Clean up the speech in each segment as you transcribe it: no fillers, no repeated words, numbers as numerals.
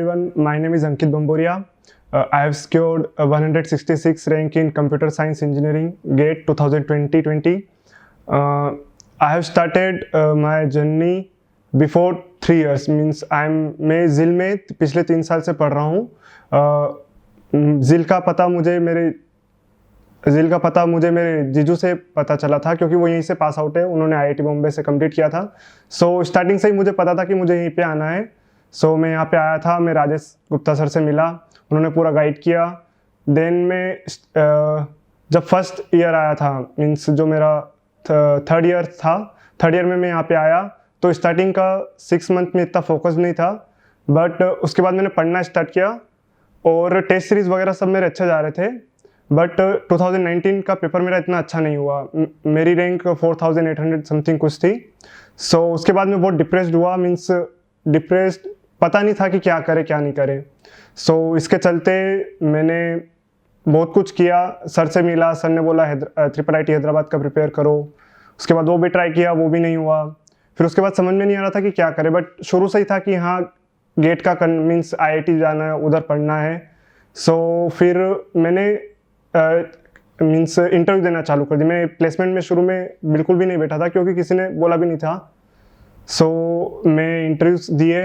everyone, my name is Ankit Bamporiya. I have scored a 166 rank in Computer Science Engineering GATE 2020. I have started my journey before 3 years. Means मैं ZIL में पिछले 3 साल से पढ़ रहा हूँ. ZIL का पता मुझे मेरे जीजू से पता चला था, क्योंकि वो यहीं से पास आउट है. उन्होंने IIT बॉम्बे से कंप्लीट किया था. सो स्टार्टिंग से ही मुझे पता था कि मुझे यहीं पे आना है. सो मैं यहाँ पे आया था. मैं राजेश गुप्ता सर से मिला, उन्होंने पूरा गाइड किया. देन मैं जब फर्स्ट ईयर आया था, मीन्स जो मेरा थर्ड ईयर था, थर्ड ईयर में मैं यहाँ पे आया, तो स्टार्टिंग का 6 मंथ में इतना फोकस नहीं था. बट उसके बाद मैंने पढ़ना स्टार्ट किया और टेस्ट सीरीज़ वगैरह सब मेरे अच्छे जा रहे थे. बट 2019 का पेपर मेरा इतना अच्छा नहीं हुआ. मेरी रैंक 4800 समथिंग कुछ थी. सो उसके बाद मैं बहुत डिप्रेस्ड हुआ. मीन्स डिप्रेस्ड, पता नहीं था कि क्या करे क्या नहीं करे. सो इसके चलते मैंने बहुत कुछ किया. सर से मिला, सर ने बोला ट्रिपल IIT हैदराबाद का प्रिपेयर करो. उसके बाद वो भी ट्राई किया, वो भी नहीं हुआ. फिर उसके बाद समझ में नहीं आ रहा था कि क्या करे. बट शुरू से ही था कि हाँ, गेट का मीन्स IIT जाना है, उधर पढ़ना है. सो फिर मैंने मीन्स इंटरव्यू देना चालू कर दी. मैं प्लेसमेंट में शुरू में बिल्कुल भी नहीं बैठा था, क्योंकि किसी ने बोला भी नहीं था. सो मैं इंटरव्यूज दिए,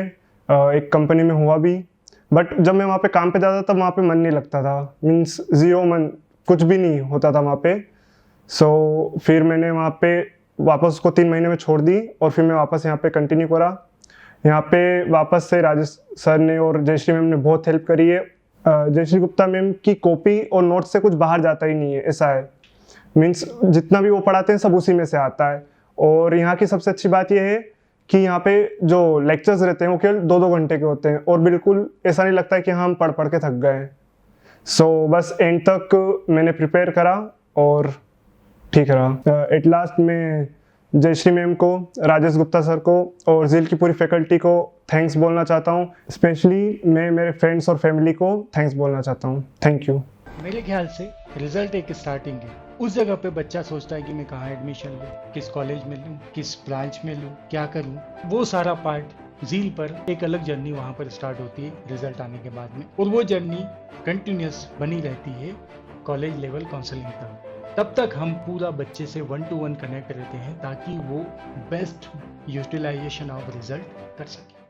एक कंपनी में हुआ भी. बट जब मैं वहाँ पे काम पे जाता था, तब वहाँ पे मन नहीं लगता था. मीन्स ज़ीरो मन, कुछ भी नहीं होता था वहाँ पे. सो फिर मैंने वहाँ पे वापस उसको 3 महीने में छोड़ दी और फिर मैं वापस यहाँ पे कंटिन्यू करा. यहाँ पे वापस से राजेश सर ने और जयश्री मैम ने बहुत हेल्प करी है. जयश्री गुप्ता मैम की कॉपी और नोट से कुछ बाहर जाता ही नहीं है, ऐसा है. मीन्स जितना भी वो पढ़ाते हैं सब उसी में से आता है. और यहाँ की सबसे अच्छी बात यह है कि यहाँ पे जो लेक्चर्स रहते हैं वो केवल 2-2 घंटे के होते हैं और बिल्कुल ऐसा नहीं लगता है कि हम पढ़ के थक गए हैं. सो बस एंड तक मैंने प्रिपेयर करा और ठीक रहा. एट लास्ट मैं जयश्री मैम को, राजेश गुप्ता सर को और ZIL की पूरी फैकल्टी को थैंक्स बोलना चाहता हूँ. स्पेशली मैं मेरे फ्रेंड्स और फैमिली को थैंक्स बोलना चाहता हूँ. Thank you. मेरे ख्याल से रिजल्ट एक स्टार्टिंग है. उस जगह पे बच्चा सोचता है कि मैं कहाँ एडमिशन लूँ, किस कॉलेज में लूँ, किस ब्रांच में लूँ, क्या करूँ. वो सारा पार्ट ZIL पर एक अलग जर्नी वहाँ पर स्टार्ट होती है रिजल्ट आने के बाद में, और वो जर्नी कंटिन्यूस बनी रहती है कॉलेज लेवल काउंसलिंग तक. तब तक हम पूरा बच्चे से 1-to-1 कनेक्ट रहते हैं, ताकि वो बेस्ट यूटिलाइजेशन ऑफ रिजल्ट कर सके.